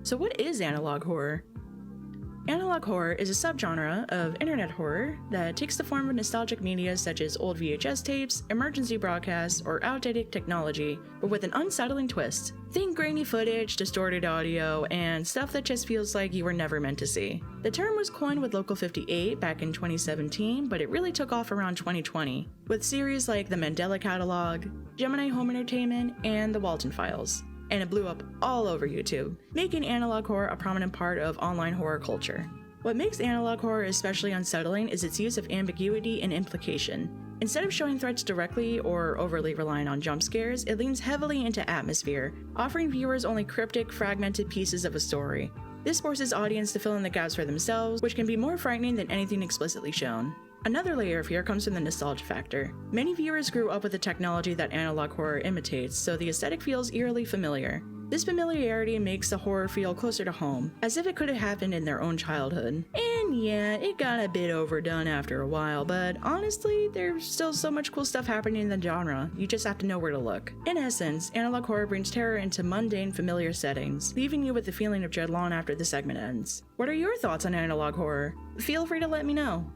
So what is analog horror? Analog horror is a subgenre of internet horror that takes the form of nostalgic media such as old VHS tapes, emergency broadcasts, or outdated technology, but with an unsettling twist. Think grainy footage, distorted audio, and stuff that just feels like you were never meant to see. The term was coined with Local 58 back in 2017, but it really took off around 2020, with series like The Mandela Catalog, Gemini Home Entertainment, and The Walton Files. And it blew up all over YouTube, making analog horror a prominent part of online horror culture. What makes analog horror especially unsettling is its use of ambiguity and implication. Instead of showing threats directly or overly relying on jump scares, it leans heavily into atmosphere, offering viewers only cryptic, fragmented pieces of a story. This forces audience to fill in the gaps for themselves, which can be more frightening than anything explicitly shown. Another layer of fear comes from the nostalgia factor. Many viewers grew up with the technology that analog horror imitates, so the aesthetic feels eerily familiar. This familiarity makes the horror feel closer to home, as if it could have happened in their own childhood. And yeah, it got a bit overdone after a while, but honestly, there's still so much cool stuff happening in the genre, you just have to know where to look. In essence, analog horror brings terror into mundane, familiar settings, leaving you with the feeling of dread long after the segment ends. What are your thoughts on analog horror? Feel free to let me know.